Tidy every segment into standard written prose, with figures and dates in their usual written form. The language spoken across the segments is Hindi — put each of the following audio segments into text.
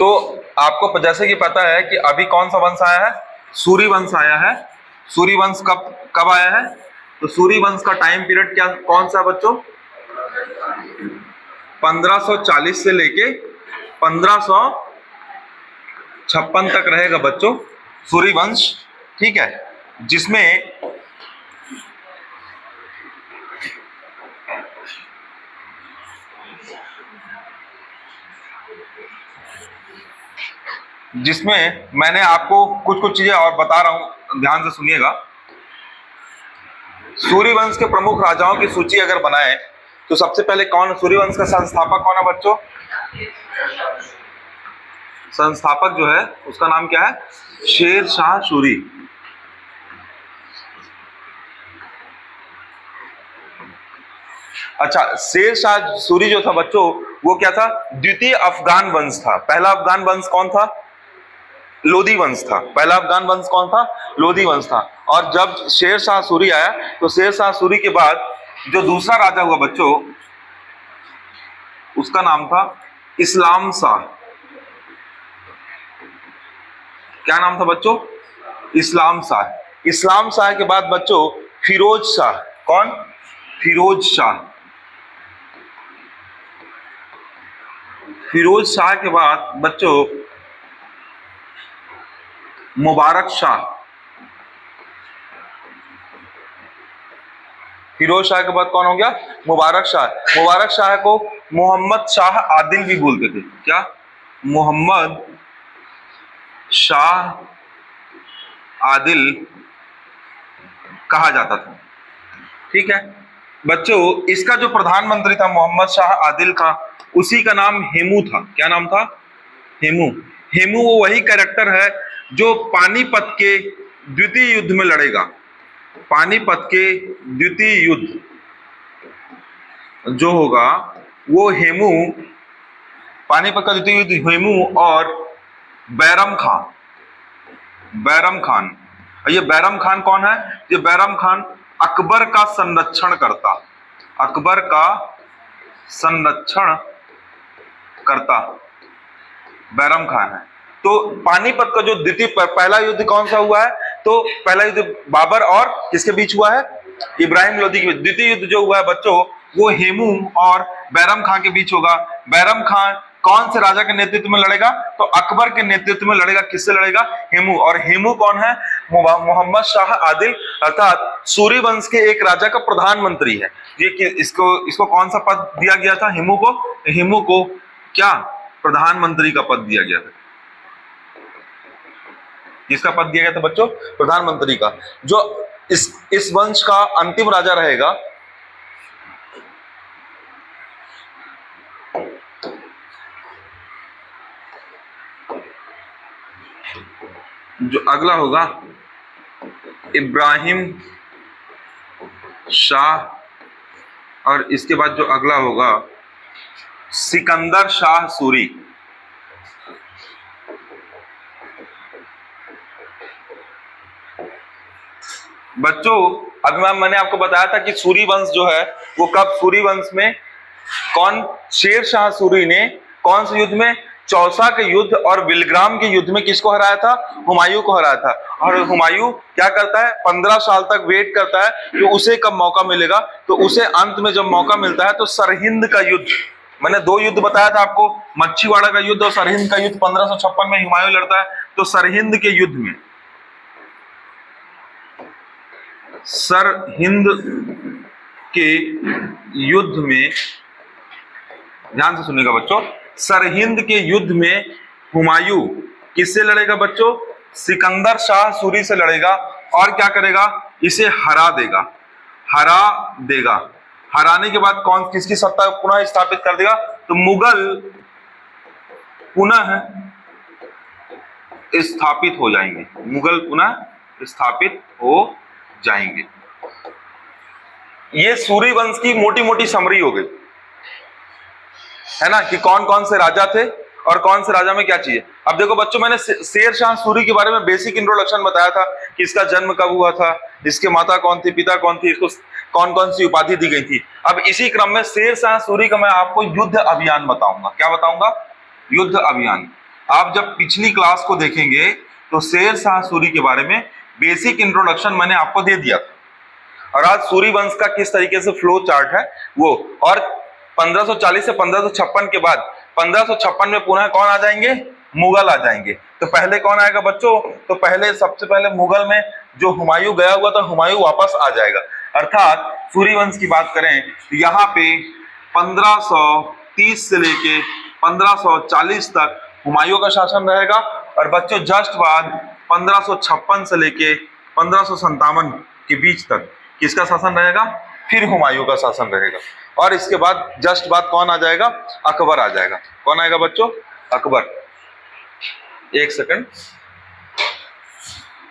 तो आपको जैसे कि पता है कि अभी कौन सा वंश आया है, सूर्य वंश आया है। सूर्य वंश कब कब आया है? तो सूर्य वंश का टाइम पीरियड क्या कौन सा बच्चों? 1540 से लेके 1556 तक रहेगा बच्चों सूर्य वंश, ठीक है, जिसमें मैंने आपको कुछ कुछ चीजें और बता रहा हूं, ध्यान से सुनिएगा। सूर्यवंश के प्रमुख राजाओं की सूची अगर बनाए तो सबसे पहले कौन सूर्यवंश का संस्थापक कौन है बच्चों? संस्थापक जो है उसका नाम क्या है? शेर शाह सूरी। अच्छा, शेर शाह सूरी जो था बच्चों वो क्या था? द्वितीय अफगान वंश था। पहला अफगान वंश कौन था? लोधी वंश था। पहला अफगान वंश कौन था? लोधी वंश था। और जब शेर शाह सूरी आया तो शेर शाह सूरी के बाद जो दूसरा राजा हुआ बच्चों उसका नाम था इस्लाम शाह। क्या नाम था बच्चों? इस्लाम शाह। इस्लाम शाह के बाद बच्चों फिरोज शाह। कौन? फिरोज शाह। फिरोज शाह के बाद बच्चों मुबारक शाह। फिरोज शाह के बाद कौन हो गया? मुबारक शाह। मुबारक शाह को मोहम्मद शाह आदिल भी बोलते थे। क्या? मोहम्मद शाह आदिल कहा जाता था, ठीक है बच्चों। इसका जो प्रधानमंत्री था मोहम्मद शाह आदिल का, उसी का नाम हेमू था। क्या नाम था? हेमू। हेमू वो वही कैरेक्टर है जो पानीपत के द्वितीय युद्ध में लड़ेगा। पानीपत के द्वितीय युद्ध जो होगा वो हेमू, पानीपत का द्वितीय युद्ध हेमू और बैरम खान। बैरम खान, ये बैरम खान कौन है? ये बैरम खान अकबर का संरक्षण करता, अकबर का संरक्षण करता बैरम खान है। तो पानीपत का जो द्वितीय पहला युद्ध कौन सा हुआ है? तो पहला युद्ध बाबर और किसके बीच हुआ है? इब्राहिम लोदी के बीच। द्वितीय युद्ध जो हुआ है बच्चों वो हेमू और बैरम खान के बीच होगा। बैरम खान कौन से राजा के नेतृत्व में लड़ेगा? तो अकबर के नेतृत्व में लड़ेगा। किससे लड़ेगा? हेमू। और हेमू कौन है? मोहम्मद शाह आदिल अर्थात सूर्य वंश के एक राजा का प्रधानमंत्री है। ये इसको कौन सा पद दिया गया था? हेमू को। हेमू को क्या? प्रधानमंत्री का पद दिया गया था। किसका पद दिया गया था बच्चों? प्रधानमंत्री का। जो इस वंश का अंतिम राजा रहेगा जो अगला होगा इब्राहिम शाह, और इसके बाद जो अगला होगा सिकंदर शाह सूरी। बच्चों अभी मैंने आपको बताया था कि सूरी वंश जो है वो कब, सूरी वंश में कौन? शेर शाह सूरी ने कौन से युद्ध में? चौसा के युद्ध और बिलग्राम के युद्ध में किसको हराया था? हुमायूं को हराया था। और हुमायूं क्या करता है? 15 साल तक वेट करता है कि उसे कब मौका मिलेगा। तो उसे अंत में जब मौका मिलता है तो सरहिंद का युद्ध, मैंने 2 युद्ध बताया था आपको, मच्छीवाड़ा का युद्ध और सरहिंद का युद्ध 1556 में हुमायूं लड़ता है। तो सरहिंद के युद्ध में, सरहिंद के युद्ध में, ध्यान से सुनिएगा बच्चों, सरहिंद के युद्ध में हुमायूं किससे लड़ेगा बच्चों? सिकंदर शाह सूरी से लड़ेगा। और क्या करेगा? इसे हरा देगा। हरा देगा। हराने के बाद कौन किसकी सत्ता पुनः स्थापित कर देगा? तो मुगल पुनः स्थापित हो जाएंगे। मुगल पुनः स्थापित हो जाएंगे। ये सूर्य वंश की मोटी मोटी समरी हो गई है ना, कि कौन कौन से राजा थे और कौन से राजा में क्या चाहिए। अब देखो बच्चों, मैंने शेर शाह सूरी के बारे में बेसिक इंट्रोडक्शन बताया था कि इसका जन्म कब हुआ था, इसके माता कौन थी, पिता कौन थी, इसको कौन कौन सी उपाधि दी गई थी। अब इसी क्रम में शेर शाह सूरी का मैं आपको युद्ध अभियान बताऊंगा। क्या बताऊंगा? युद्ध अभियान। आप जब पिछली क्लास को देखेंगे तो शेर शाह सूरी के बारे में बेसिक इंट्रोडक्शन मैंने आपको दे दिया था, और आज सूरी वंश का किस तरीके से फ्लो चार्ट है वो। और 1540 से 1556 के बाद 1556 में पुनः कौन आ जाएंगे? मुगल आ जाएंगे। तो पहले कौन आएगा बच्चों? तो पहले सबसे पहले मुगल में जो हुमायूं गया हुआ था, हुमायूं वापस आ जाएगा। अर्थात सूरी वंश की बात करें तो यहाँ पे 1530 से लेके 1540 तक हुमायूं का शासन रहेगा, और बच्चों जस्ट बाद 1556 से लेके 1557 के बीच तक किसका शासन रहेगा? फिर हुमायूं का शासन रहेगा। और इसके बाद जस्ट बाद कौन आ जाएगा? अकबर आ जाएगा। कौन आएगा बच्चों? अकबर। एक सेकंड।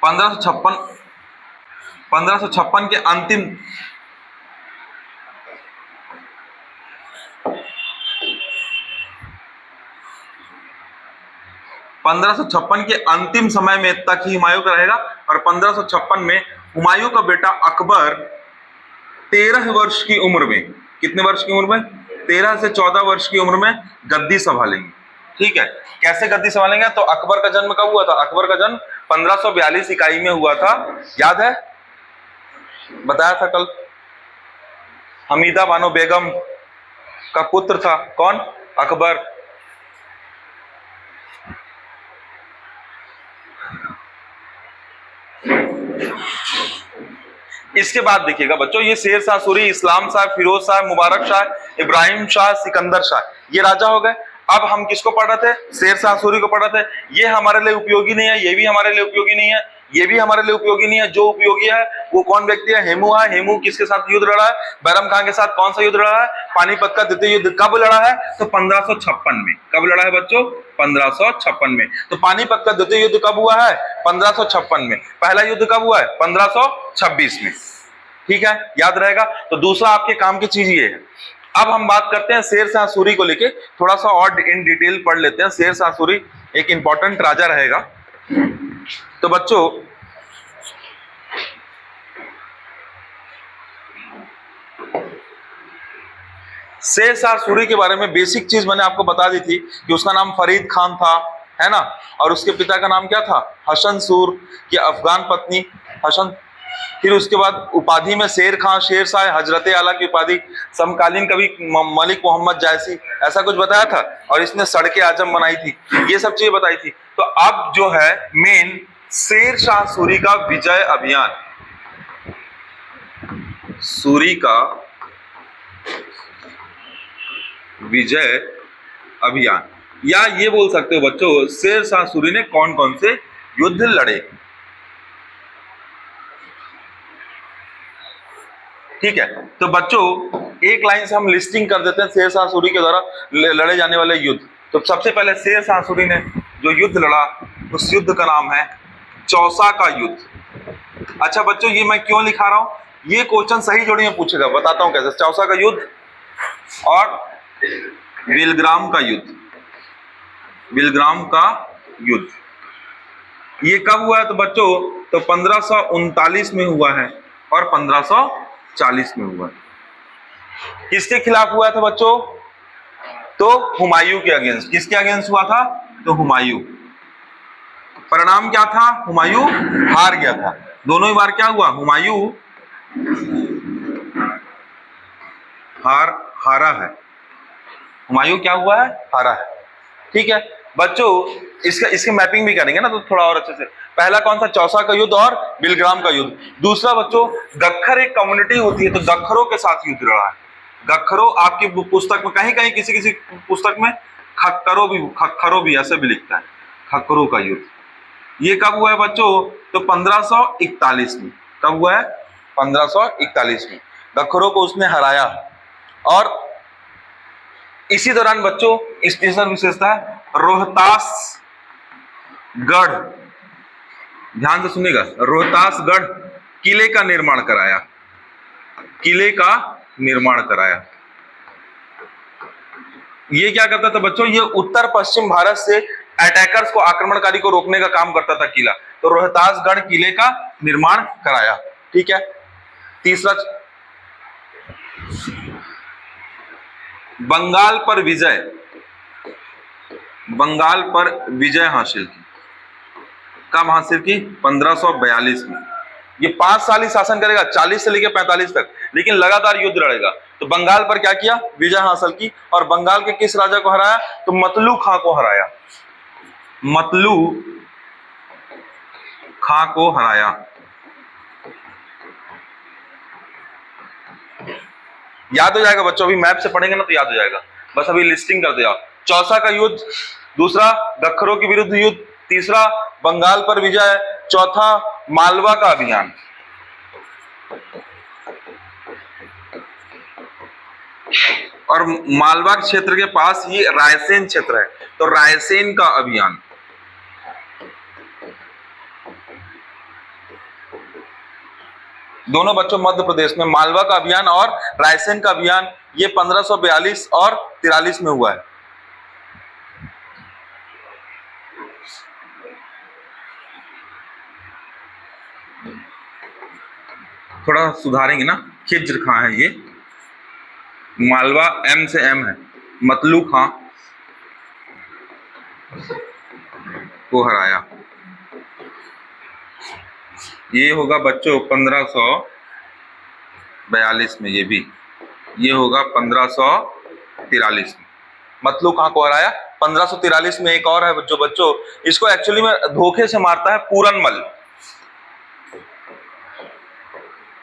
1556 के अंतिम 1556 के अंतिम समय में तक ही हुमायूं का रहेगा, और 1556 में हुमायूं का बेटा अकबर 13 वर्ष की उम्र में, कितने वर्ष की उम्र में? 13 से 14 वर्ष की उम्र में गद्दी संभालेंगे। ठीक है, कैसे गद्दी संभालेंगे? तो अकबर का जन्म कब हुआ था? अकबर का जन्म 1542 इकाई में हुआ था, याद है? बताया था कल। हमीदा बानो बेगम का पुत्र था कौन? अकबर। इसके बाद देखिएगा बच्चों, ये शेर शाह सूरी, इस्लाम शाह, फिरोज शाह, मुबारक शाह, इब्राहिम शाह, सिकंदर शाह, ये राजा हो गए। अब हम किसको पढ़ रहे थे? शेर शाह सूरी को पढ़ रहे थे। ये हमारे लिए उपयोगी नहीं है, ये भी हमारे लिए उपयोगी नहीं है, ये भी हमारे लिए उपयोगी नहीं है। जो उपयोगी है वो कौन व्यक्ति है? हेमू है। हेमू किसके साथ युद्ध लड़ा है? बैरम खान के साथ। कौन सा युद्ध लड़ा है? पानीपत का द्वितीय युद्ध। कब लड़ा है? तो 1556 में। कब लड़ा है बच्चों? 1556 में। तो पानीपत का द्वितीय युद्ध कब हुआ है? 1556 में। पहला युद्ध कब हुआ है? 1526 में। ठीक है, याद रहेगा। तो दूसरा आपके काम की चीज ये है। अब हम बात करते हैं शेर शाह सूरी को लेके, थोड़ा सा और इन डिटेल पढ़ लेते हैं। शेर शाह सूरी एक इंपॉर्टेंट राजा रहेगा। तो बच्चों शेर शाह सूरी के बारे में बेसिक चीज मैंने आपको बता दी थी कि उसका नाम फरीद खान था, है ना, और उसके पिता का नाम क्या था? हसन सूर की अफगान पत्नी हसन। फिर उसके बाद उपाधि में शेर खां, शेर शाह, हजरते आला की उपाधि, समकालीन कवि मलिक मोहम्मद जायसी, ऐसा कुछ बताया था। और इसने सड़के आजम बनाई थी, ये सब चीजें बताई थी। तो अब जो है मेन शेर शाह सूरी का विजय अभियान, सूरी का विजय अभियान, या ये बोल सकते हो बच्चों शेर शाह सूरी ने कौन कौन से युद्ध लड़े। ठीक है, तो बच्चों एक लाइन से हम लिस्टिंग कर देते हैं शेर शाह सूरी के द्वारा लड़े जाने वाले युद्ध। तो सबसे पहले शेर शाह सूरी ने जो युद्ध लड़ा उस युद्ध का नाम है चौसा का युद्ध। अच्छा बच्चों, ये मैं क्यों लिखा रहा हूं? ये क्वेश्चन सही जोड़ी में पूछेगा, बताता हूं कैसे। चौसा का युद्ध और बिलग्राम का युद्ध, बिलग्राम का युद्ध ये कब हुआ है? तो बच्चों तो 1539 में हुआ है और 1540 में हुआ है। किसके खिलाफ हुआ था बच्चों? तो हुमायूं के अगेंस्ट। किसके अगेंस्ट हुआ था? तो हुमायूं। परिणाम क्या था? हुमायूं हार गया था। दोनों ही बार क्या हुआ? हुमायूं हारा है। हुमायूं क्या हुआ है? हारा है। ठीक है बच्चों, इसके मैपिंग भी करेंगे ना तो थोड़ा और अच्छे से। पहला कौन सा? चौसा का युद्ध और बिलग्राम का युद्ध। दूसरा बच्चों गक्खर एक कम्युनिटी होती है, तो गक्खरों के साथ युद्ध लड़ा है। गक्खरों आपकी पुस्तक में कहीं कहीं किसी किसी पुस्तक में खक्खरों भी ऐसे भी लिखता है, खक्खरों का युद्ध। ये कब हुआ है बच्चों? तो 1541 में। कब हुआ है? 1541 में गक्खरों को उसने हराया। और इसी दौरान बच्चों स्पेशल विशेषता है रोहतासगढ़, ध्यान से सुनिएगा, रोहतासगढ़ किले का निर्माण कराया, किले का निर्माण कराया। ये क्या करता था बच्चों? ये उत्तर पश्चिम भारत से अटैकर्स को, आक्रमणकारी को रोकने का काम करता था किला। तो रोहतासगढ़ किले का निर्माण कराया। ठीक है, तीसरा बंगाल पर विजय, बंगाल पर विजय हासिल की। कब हासिल की? 1542 में। ये 5 साल ही शासन करेगा, 40 से लेकर 45 तक, लेकिन लगातार युद्ध लड़ेगा। तो बंगाल पर क्या किया? विजय हासिल की। और बंगाल के किस राजा को हराया? तो मतलू खां को हराया। मतलू खां को हराया। याद हो जाएगा बच्चों, अभी मैप से पढ़ेंगे ना तो याद हो जाएगा। बस अभी लिस्टिंग कर दिया। चौसा का युद्ध, दूसरा गखरों के विरुद्ध युद्ध, तीसरा बंगाल पर विजय, चौथा मालवा का अभियान। और मालवा क्षेत्र के पास ही रायसेन क्षेत्र है, तो रायसेन का अभियान। दोनों बच्चों मध्य प्रदेश में मालवा का अभियान और रायसेन का अभियान, ये 1542 और 43 में हुआ है। थोड़ा सुधारेंगे ना, खिज्र खां है ये, मालवा एम से एम है, मतलू खां को हराया। ये होगा बच्चों 1542 में, ये भी ये होगा 1543 में। मतलू खां को हराया 1543 में। एक और है जो बच्चों, इसको एक्चुअली में धोखे से मारता है पूरनमल।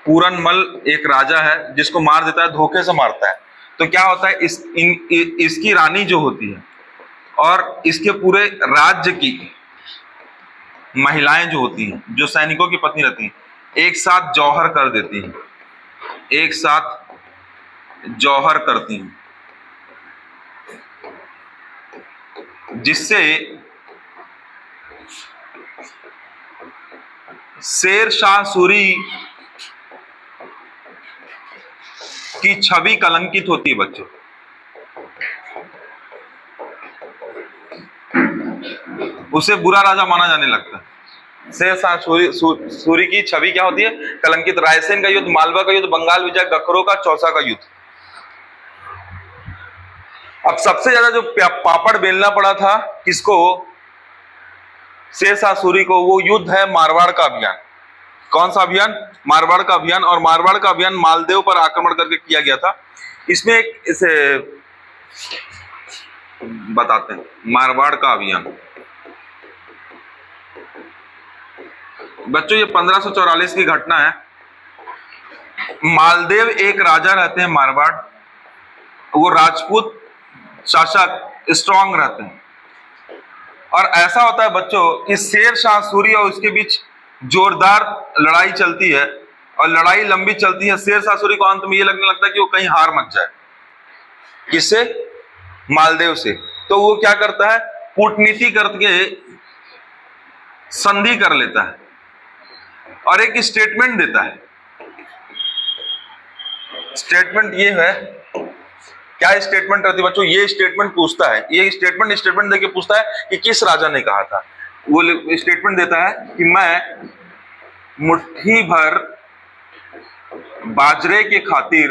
पूरनमल एक राजा है जिसको मार देता है, धोखे से मारता है। तो क्या होता है, इसकी रानी जो होती है और इसके पूरे राज्य की महिलाएं जो होती हैं, जो सैनिकों की पत्नी रहती हैं, एक साथ जौहर कर देती हैं, एक साथ जौहर करती हैं, जिससे शेर शाह सूरी की छवि कलंकित होती है बच्चों। उसे बुरा राजा माना जाने लगता है। शेर शाह सूरी की छवि क्या होती है? कलंकित। रायसेन का युद्ध, मालवा का युद्ध, बंगाल विजय, गखरों का, चौसा का युद्ध। अब सबसे ज्यादा जो पापड़ बेलना पड़ा था किसको? शेर शाह सूरी को। वो युद्ध है मारवाड़ का अभियान। कौन सा अभियान? मारवाड़ का अभियान। और मारवाड़ का अभियान मालदेव पर आक्रमण करके किया गया था। इसमें एक इसे बताते हैं, मारवाड़ का अभियान। बच्चों ये 1544 की घटना है। मालदेव एक राजा रहते हैं मारवाड़, वो राजपूत शासक स्ट्रांग रहते हैं। और ऐसा होता है बच्चों कि शेर शाह सूरी और उसके बीच जोरदार लड़ाई चलती है, और लड़ाई लंबी चलती है। शेर शाह सूरी को अंत में ये लगने लगता है कि वो कहीं हार मत जाए। किससे? मालदेव से। तो वो क्या करता है, कूटनीति करके संधि कर लेता है और एक स्टेटमेंट देता है। स्टेटमेंट ये है, क्या स्टेटमेंट रहती है बच्चों? ये स्टेटमेंट पूछता है, ये स्टेटमेंट देके पूछता है कि किस राजा ने कहा था। वो स्टेटमेंट देता है कि मैं मुट्ठी भर बाजरे के खातिर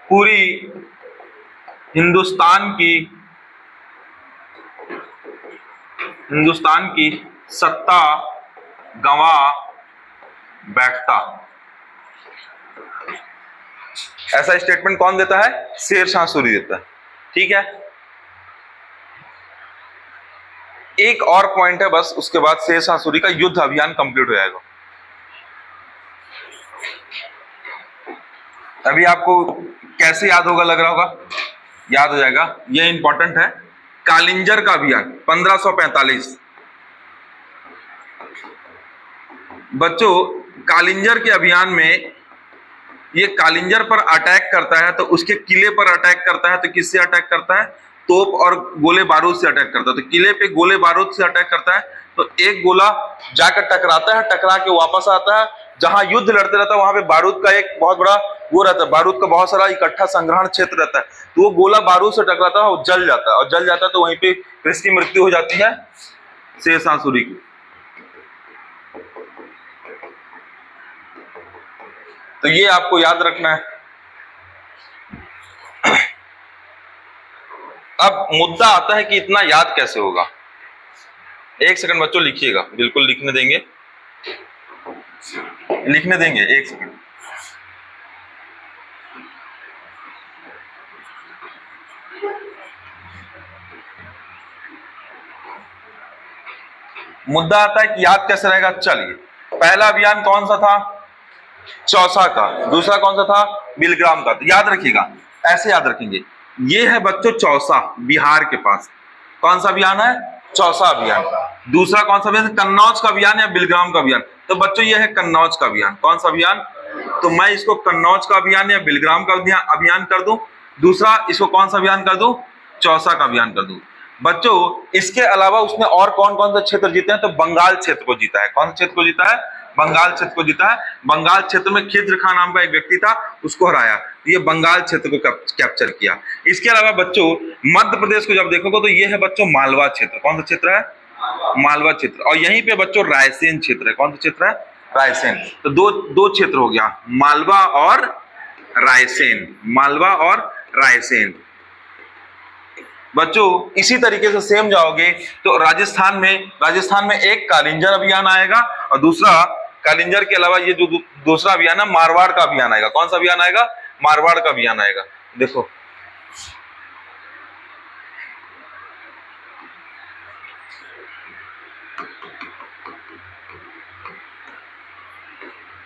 पूरी हिंदुस्तान की सत्ता गंवा बैठता। ऐसा स्टेटमेंट कौन देता है? शेर शाह सूरी देता है। ठीक है, एक और पॉइंट है बस, उसके बाद शेर शाह सूरी का युद्ध अभियान कंप्लीट हो जाएगा। अभी आपको कैसे याद होगा, लग रहा होगा याद हो जाएगा। यह इंपॉर्टेंट है। कालिंजर का अभियान 1545। बच्चों कालिंजर के अभियान में ये कालिंजर पर अटैक करता है, तो उसके किले पर अटैक करता है। तो किससे अटैक करता है? तोप और गोले बारूद से अटैक करता है। तो किले पे गोले बारूद से अटैक करता है, तो एक गोला जाकर टकराता है, टकरा के वापस आता है। जहां युद्ध लड़ते रहता है वहां पे बारूद का एक बहुत बड़ा वो रहता है, बारूद का बहुत सारा इकट्ठा संग्रहण क्षेत्र रहता है। तो वो गोला बारूद से टकराता है और जल जाता है, और जल जाता है तो वहीं पे इसकी मृत्यु हो जाती है शेर शाह सूरी की। तो ये आपको याद रखना है। अब मुद्दा आता है कि इतना याद कैसे होगा। एक सेकंड बच्चों लिखिएगा, बिल्कुल लिखने देंगे, लिखने देंगे, एक सेकंड। मुद्दा आता है कि याद कैसे रहेगा। चलिए, पहला अभियान कौन सा था? चौसा का। दूसरा कौन सा था? बिलग्राम का। तो याद रखिएगा, ऐसे याद रखेंगे। ये है बच्चों चौसा, बिहार के पास। कौन सा अभियान है? चौसा अभियान। दूसरा कौन सा अभियान? कन्नौज का अभियान या बिलग्राम का अभियान। तो बच्चों ये है कन्नौज का अभियान। कौन सा अभियान? तो मैं इसको कन्नौज का अभियान या बिलग्राम का अभियान कर दूं। दूसरा इसको कौन सा अभियान कर दूं? चौसा का अभियान कर दूं। बच्चों इसके अलावा उसने और कौन कौन से क्षेत्र जीते हैं? तो बंगाल क्षेत्र को जीता है। कौन से क्षेत्र को जीता है? बंगाल क्षेत्र को जीता है। बंगाल क्षेत्र में खिद्र खां नाम का एक व्यक्ति था, उसको हराया। ये बंगाल क्षेत्र को कैप्चर किया। इसके अलावा बच्चों मध्य प्रदेश को जब देखोगे तो ये है बच्चों मालवा क्षेत्र। कौन सा क्षेत्र है? मालवा क्षेत्र। और यहीं पे बच्चों रायसेन क्षेत्र है। कौन सा क्षेत्र है? रायसेन। तो दो दो क्षेत्र हो गया, मालवा और रायसेन। मालवा और रायसेन। बच्चों इसी तरीके से सेम जाओगे तो राजस्थान में एक कालिंजर अभियान आएगा और दूसरा कालिंजर के अलावा ये जो दूसरा अभियान है मारवाड़ का अभियान आएगा। कौन सा अभियान आएगा? मारवाड़ का अभियान आएगा। देखो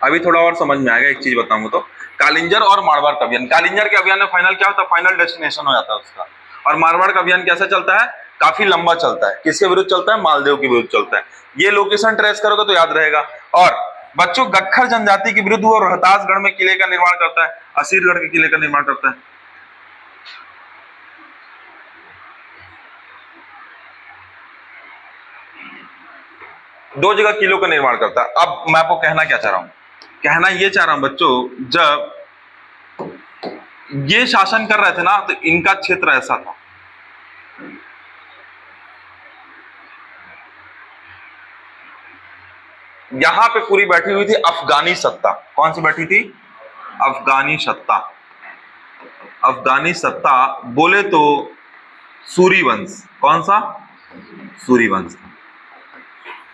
अभी थोड़ा और समझ में आएगा। एक चीज बताऊंगा तो कालिंजर और मारवाड़ का अभियान, कालिंजर के अभियान में फाइनल क्या होता है? फाइनल डेस्टिनेशन हो जाता है उसका। और मारवाड़ का अभियान कैसे चलता है? काफी लंबा चलता है। किसके विरुद्ध चलता है? मालदेव के विरुद्ध चलता है। ये लोकेशन ट्रेस करोगे तो याद रहेगा। और बच्चों गट्खर जनजाति के विरुद्ध वो रोहतासगढ़ में किले का निर्माण करता है, असीरगढ़ के किले का निर्माण करता है। दो जगह किलों का निर्माण करता है। अब मैं आपको कहना क्या चाह रहा हूं? कहना ये चाह रहा हूं बच्चों, जब ये शासन कर रहे थे ना तो इनका क्षेत्र ऐसा था। यहां पे पूरी बैठी हुई थी अफगानी सत्ता। कौन सी बैठी थी? अफगानी सत्ता। अफगानी सत्ता बोले तो सूरी वंश। कौन सा? सूरी वंश।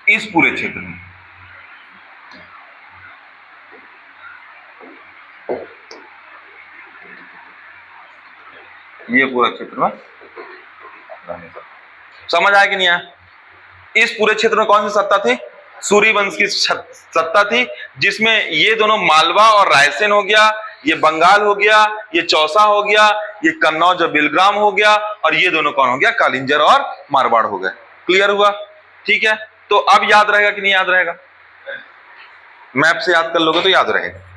इस पूरे क्षेत्र में ये पूरा क्षेत्र में समझ आया कि नहीं आया? इस पूरे क्षेत्र में कौन सी सत्ता थी? सूरी वंश की सत्ता थी, जिसमें ये दोनों मालवा और रायसेन हो गया, ये बंगाल हो गया, ये चौसा हो गया, ये कन्नौज और बिलग्राम हो गया, और ये दोनों कौन हो गया? कालिंजर और मारवाड़ हो गए। क्लियर हुआ? ठीक है, तो अब याद रहेगा कि नहीं याद रहेगा? मैप से याद कर लोगे तो याद रहेगा।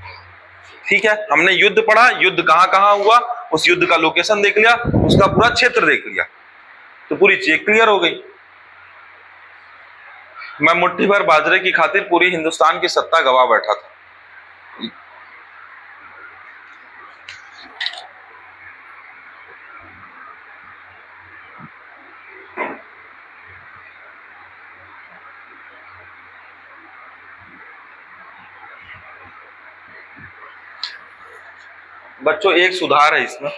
ठीक है, हमने युद्ध पढ़ा, युद्ध कहां कहां हुआ, उस युद्ध का लोकेशन देख लिया, उसका पूरा क्षेत्र देख लिया, तो पूरी चीज क्लियर हो गई। मैं मुट्ठी भर बाजरे की खातिर पूरी हिंदुस्तान की सत्ता गवा बैठा था। बच्चों एक सुधार है इसमें।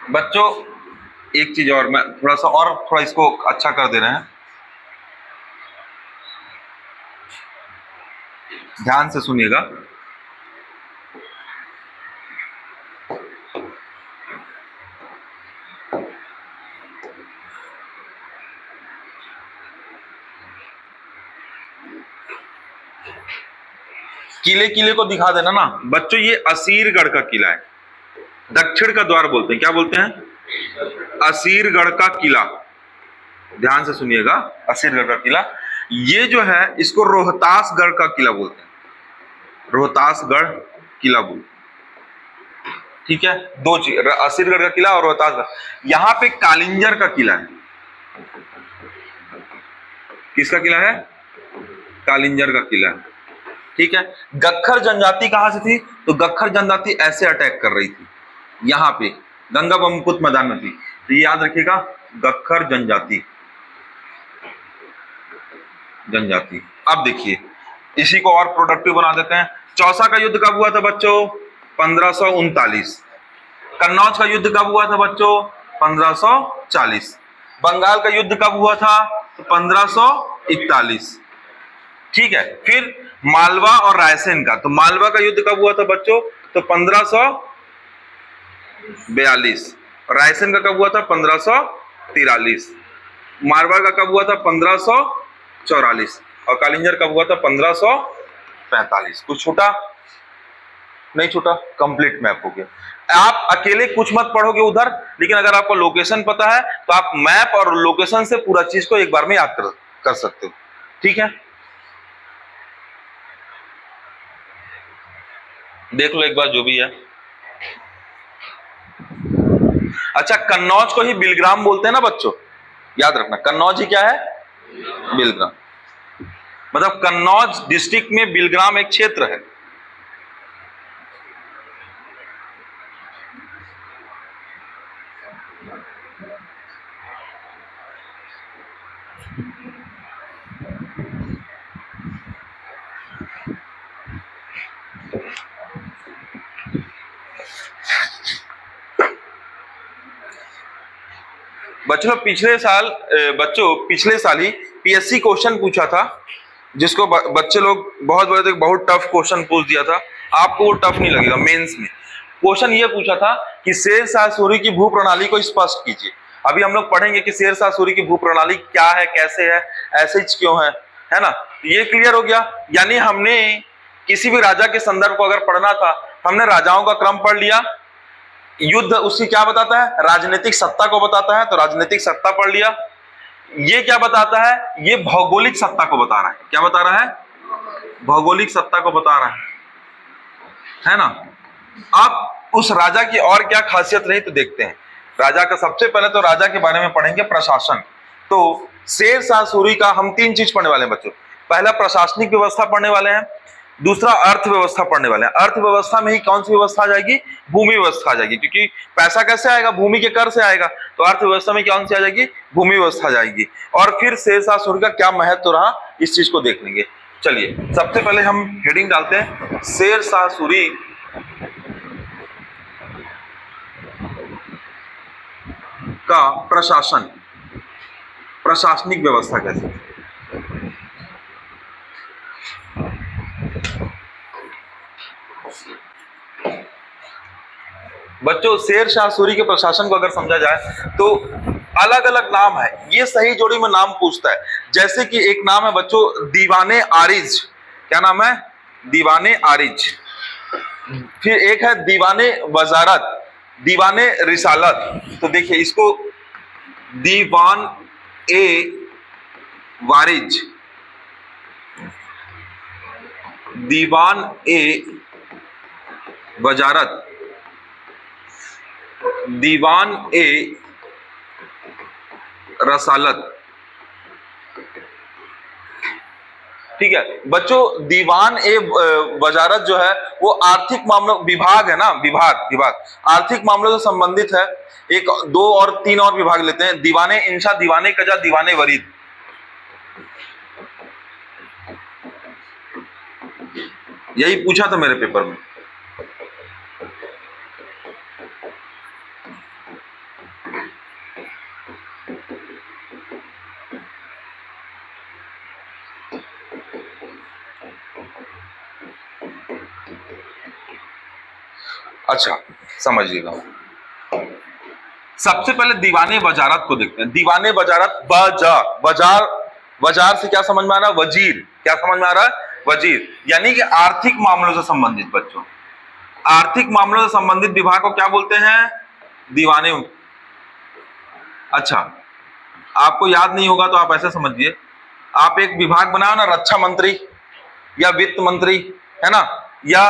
बच्चों एक चीज और, मैं थोड़ा इसको अच्छा कर दे रहे हैं, ध्यान से सुनिएगा। किले किले को दिखा देना ना बच्चों। ये असीरगढ़ का किला है, दक्षिण का द्वार बोलते हैं। क्या बोलते हैं? असीरगढ़ का किला। ध्यान से सुनिएगा, असीरगढ़ का किला। ये जो है इसको रोहतासगढ़ का किला बोलते हैं, रोहतासगढ़ किला बोलते हैं। ठीक है, दो चीज, असीरगढ़ का किला और रोहतासगढ़। यहां पे कालिंजर का किला है। किसका किला है? कालिंजर का किला है। ठीक है, गक्खर जनजाति कहां से थी? तो गक्खर जनजाति ऐसे अटैक कर रही थी, यहां पे गंगा ब्रह्मपुत्र मैदान में थी। तो ये याद रखिएगा, गक्खर जनजाति। अब देखिए इसी को और प्रोडक्टिव बना देते हैं। चौसा का युद्ध कब हुआ था बच्चों? 1539। कन्नौज का युद्ध कब हुआ था बच्चों? 1540। बंगाल का युद्ध कब हुआ था? तो 1541। ठीक है, फिर मालवा और रायसेन का, तो मालवा का युद्ध कब हुआ था बच्चों? तो 1542। रायसेन का कब हुआ था? 1543। मारवाड़ का कब हुआ था? 1544। और कालिंजर कब हुआ था? 1545। कुछ छूटा? नहीं छूटा, कंप्लीट मैप हो गया। आप अकेले कुछ मत पढ़ोगे उधर, लेकिन अगर आपको लोकेशन पता है तो आप मैप और लोकेशन से पूरा चीज को एक बार में याद कर सकते हो। ठीक है, देख लो एक बार जो भी है। अच्छा, कन्नौज को ही बिलग्राम बोलते हैं ना बच्चों, याद रखना, कन्नौज ही क्या है? बिलग्राम। मतलब कन्नौज डिस्ट्रिक्ट में बिलग्राम एक क्षेत्र है। बच्चों पिछले साल ही पीएससी क्वेश्चन पूछा था, जिसको बच्चे लोग बहुत टफ क्वेश्चन पूछ दिया था। आपको वो टफ नहीं लगेगा। मेंस में क्वेश्चन ये पूछा था कि शेर शाह सूरी की भू प्रणाली को स्पष्ट कीजिए। अभी हम लोग पढ़ेंगे कि शेर शाह सूरी की भू प्रणाली क्या है, कैसे है, ऐसे क्यों है ना। ये क्लियर हो गया। यानी हमने किसी भी राजा के संदर्भ को अगर पढ़ना था, हमने राजाओं का क्रम पढ़ लिया। युद्ध उसकी क्या बताता है? राजनीतिक सत्ता को बताता है, तो राजनीतिक सत्ता पढ़ लिया। ये क्या बताता है? ये भौगोलिक सत्ता को बता रहा है। क्या बता रहा है? भौगोलिक सत्ता को बता रहा है ना। अब उस राजा की और क्या खासियत रही तो देखते हैं। राजा का सबसे पहले तो राजा के बारे में पढ़ेंगे, प्रशासन। तो शेर शाह सूरी का हम 3 चीज पढ़ने वाले हैं बच्चों। पहला प्रशासनिक व्यवस्था पढ़ने वाले हैं, दूसरा अर्थव्यवस्था पढ़ने वाले हैं। अर्थव्यवस्था में ही कौन सी व्यवस्था आ जाएगी? भूमि व्यवस्था आ जाएगी, क्योंकि पैसा कैसे आएगा? भूमि के कर से आएगा। तो अर्थव्यवस्था में कौन सी आ जाएगी? भूमि व्यवस्था आ जाएगी। और फिर शेर शाह सूरी का क्या महत्व रहा, इस चीज को देख लेंगे। चलिए सबसे पहले हम हेडिंग डालते हैं, शेर शाह सूरी का प्रशासन, प्रशासनिक व्यवस्था कैसे। बच्चों शेर शाह सूरी के प्रशासन को अगर समझा जाए तो अलग अलग नाम है, ये सही जोड़ी में नाम पूछता है। जैसे कि एक नाम है बच्चों दीवाने आरिज। क्या नाम है? दीवाने आरिज। फिर एक है दीवाने वजारत, दीवाने रिसालत। तो देखिए इसको दीवान ए वारिज, दीवान ए वजारत, दीवान ए रसालत। ठीक है बच्चों, दीवान ए वजारत जो है वो आर्थिक मामलों विभाग है ना, विभाग आर्थिक मामलों से संबंधित है। एक 2 और 3 और विभाग लेते हैं, दीवाने इंशा, दीवाने कजा, दीवाने वरीद। यही पूछा था मेरे पेपर में। अच्छा समझिएगा, सबसे पहले दीवाने वजारत को देखते हैं। दीवाने वजारत, बाजार, बाजार से क्या समझ में आ रहा है? वजीर। क्या समझ में आ रहा है? वजीर, यानी कि आर्थिक मामलों से संबंधित बच्चों, आर्थिक मामलों से संबंधित विभाग को क्या बोलते हैं? दीवाने। अच्छा, आपको याद नहीं होगा तो आप ऐसे समझिए, आप एक विभाग बनाओ ना, रक्षा मंत्री या वित्त मंत्री, है ना, या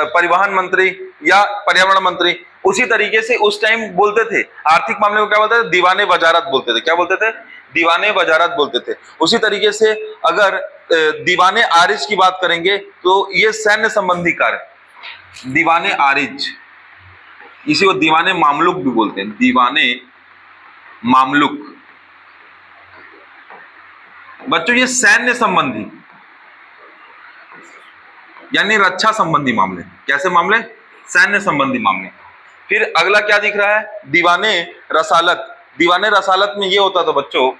परिवहन मंत्री या पर्यावरण मंत्री, उसी तरीके से उस टाइम बोलते थे आर्थिक मामले को क्या बोलते थे? दीवाने वजारत बोलते थे। क्या बोलते थे? दीवाने वजारत बोलते थे। उसी तरीके से अगर दीवाने आरिज की बात करेंगे तो ये सैन्य संबंधी कार्य, दीवाने आरिज, इसी को दीवाने मामलुक भी बोलते हैं, दीवाने मामलुक। बच्चों ये सैन्य संबंधी यानी रक्षा संबंधी मामले। कैसे मामले? सैन्य संबंधी मामले। फिर अगला क्या दिख रहा है? दीवाने रसालत। दीवाने रसालत में ये होता था बच्चों,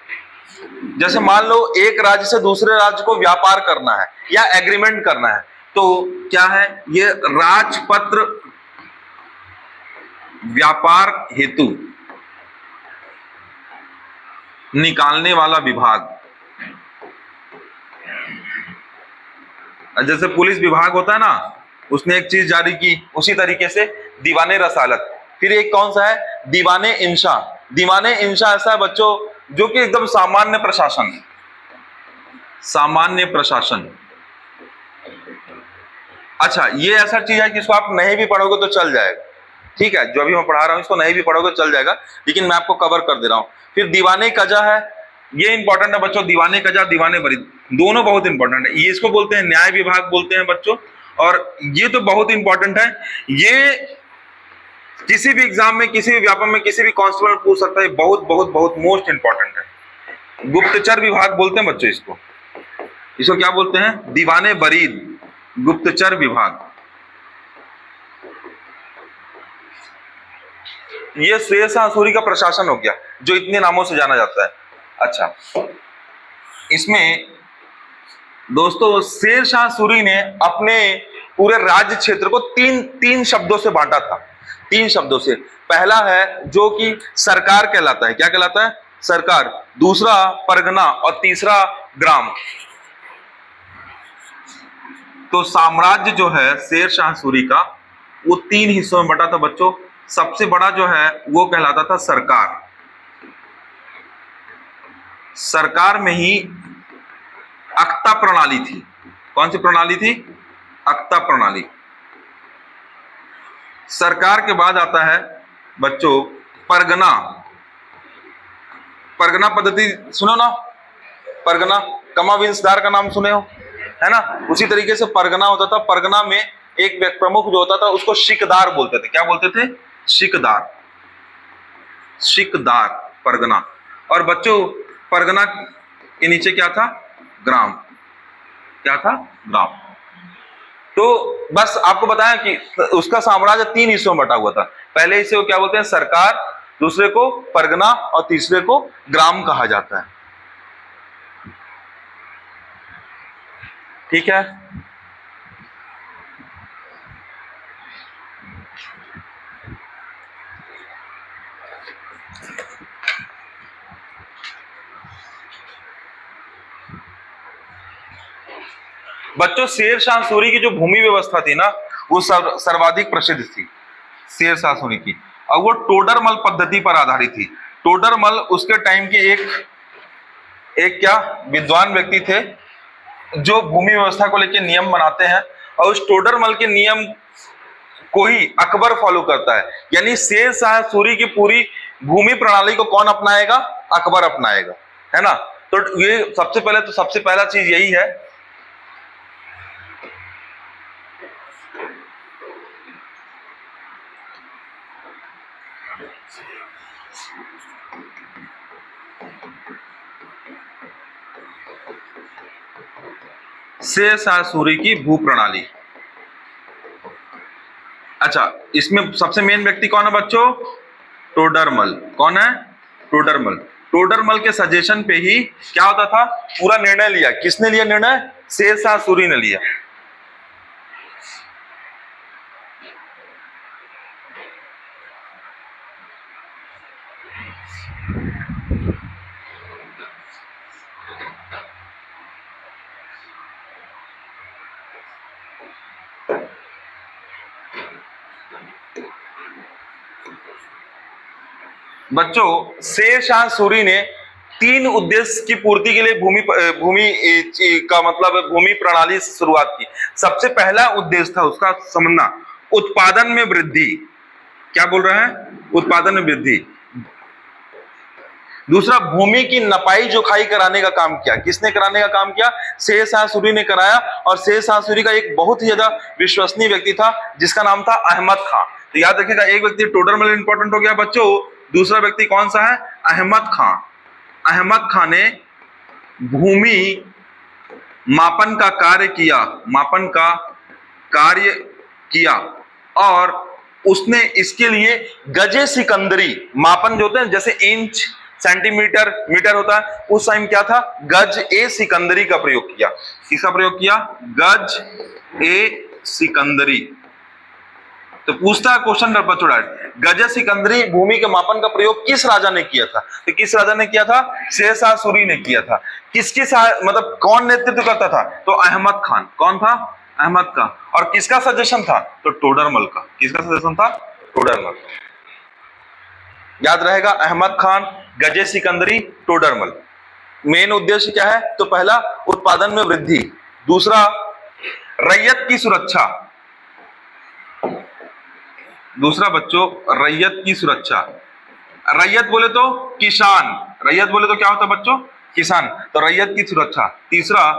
जैसे मान लो एक राज्य से दूसरे राज्य को व्यापार करना है या एग्रीमेंट करना है, तो क्या है? ये राजपत्र व्यापार हेतु निकालने वाला विभाग, जैसे पुलिस विभाग होता है ना, उसने एक चीज जारी की, उसी तरीके से दीवाने रसालत। फिर एक कौन सा है? दीवाने इंशा। दीवाने इंशा ऐसा है बच्चों जो कि एकदम सामान्य प्रशासन, सामान्य प्रशासन। अच्छा, ये ऐसा चीज है कि इसको आप नहीं भी पढ़ोगे तो चल जाएगा, ठीक है, जो अभी मैं पढ़ा रहा हूं इसको नहीं भी पढ़ोगे तो चल जाएगा, लेकिन मैं आपको कवर कर दे रहा हूं। फिर दीवाने कजा है, ये इंपॉर्टेंट है बच्चों, दीवाने कजा, दीवाने बरीद, दोनों बहुत इंपॉर्टेंट है। ये इसको बोलते हैं न्याय विभाग बोलते हैं बच्चों, और ये तो बहुत इंपॉर्टेंट है, ये किसी भी एग्जाम में, किसी भी व्यापम में, किसी भी कांस्टेबल में पूछ सकता है, बहुत बहुत बहुत मोस्ट इंपॉर्टेंट है। गुप्तचर विभाग बोलते हैं बच्चों इसको, इसको क्या बोलते हैं? दीवाने बरीद, गुप्तचर विभाग। ये शेर शाह सूरी का प्रशासन हो गया जो इतने नामों से जाना जाता है। अच्छा, इसमें दोस्तों शेर शाह सूरी ने अपने पूरे राज्य क्षेत्र को तीन शब्दों से बांटा था, तीन शब्दों से। पहला है जो कि सरकार कहलाता है। क्या कहलाता है? सरकार। दूसरा परगना, और तीसरा ग्राम। तो साम्राज्य जो है शेर शाह सूरी का, वो तीन हिस्सों में बटा था बच्चों। सबसे बड़ा जो है वो कहलाता था सरकार। सरकार में ही अक्ता प्रणाली थी। कौन सी प्रणाली थी? अक्ता प्रणाली। सरकार के बाद आता है बच्चों परगना। परगना पद्धति सुनो ना, परगना, कमाविंसदार का नाम सुने हो, है ना? उसी तरीके से परगना होता था। परगना में एक प्रमुख जो होता था उसको शिकदार बोलते थे। क्या बोलते थे? शिकदार। शिकदार, परगना। और बच्चों परगना के नीचे क्या था? ग्राम। क्या था? ग्राम। तो बस आपको बताया कि उसका साम्राज्य तीन हिस्सों में बटा हुआ था। पहले हिस्से को क्या बोलते हैं? सरकार, दूसरे को परगना, और तीसरे को ग्राम कहा जाता है। ठीक है, बच्चों शेर शाह सूरी की जो भूमि व्यवस्था थी ना, वो सर्वाधिक प्रसिद्ध थी शेर शाह सूरी की, और वो टोडरमल पद्धति पर आधारित थी। टोडरमल उसके टाइम के एक क्या विद्वान व्यक्ति थे जो भूमि व्यवस्था को लेकर नियम बनाते हैं, और उस टोडरमल के नियम को ही अकबर फॉलो करता है। यानी शेर शाह सूरी की पूरी भूमि प्रणाली को कौन अपनाएगा? अकबर अपनाएगा, है ना? तो ये सबसे पहला चीज यही है। शेर शाह सूरी की भू प्रणाली। अच्छा, इसमें सबसे मेन व्यक्ति कौन है बच्चों? टोडरमल। कौन है? टोडरमल। टोडरमल के सजेशन पे ही क्या होता था? पूरा निर्णय लिया। किसने लिया निर्णय? शेर शाह सूरी ने लिया। बच्चों शेर शाह सूरी ने 3 उद्देश्य की पूर्ति के लिए भूमि का मतलब भूमि प्रणाली से शुरुआत की। सबसे पहला उद्देश्य था उसका, समझना, उत्पादन में वृद्धि। क्या बोल रहे हैं? उत्पादन में वृद्धि। दूसरा, भूमि की नपाई जोखाई कराने का काम किया। किसने कराने का काम किया? शेर शाह सूरी ने कराया। और शेर शाह सूरी का एक बहुत ही ज्यादा विश्वसनीय व्यक्ति था जिसका नाम था अहमद खां। तो याद रखिएगा, एक व्यक्ति टोडरमल इंपॉर्टेंट हो गया बच्चों, दूसरा व्यक्ति कौन सा है? अहमद खां। अहमद खां ने भूमि मापन का कार्य किया, मापन का कार्य किया, और उसने इसके लिए गजे सिकंदरी मापन जो होते हैं, जैसे इंच, सेंटीमीटर, मीटर होता है, उस टाइम क्या था? गज ए सिकंदरी का प्रयोग किया। किसका प्रयोग किया? गज ए सिकंदरी। तो पूछता है क्वेश्चन नंबर थोड़ा, गज सिकंदरी भूमि के मापन का प्रयोग किस राजा ने किया था? तो किस राजा ने किया था? शेर शाह सूरी ने किया था। किसकी मतलब कौन नेतृत्व करता था? तो अहमद खान। कौन था? अहमद खान। और किसका सजेशन था? तो टोडरमल का। किसका सजेशन था? टोडरमल। याद रहेगा, अहमद खान, गजे सिकंदरी, टोडरमल। मेन उद्देश्य क्या है? तो पहला, उत्पादन में वृद्धि। दूसरा, रैयत की सुरक्षा। दूसरा बच्चों, रैयत की सुरक्षा। रैयत बोले तो किसान। रैयत बोले तो क्या होता है बच्चों? किसान। तो रैयत की सुरक्षा। तीसरा,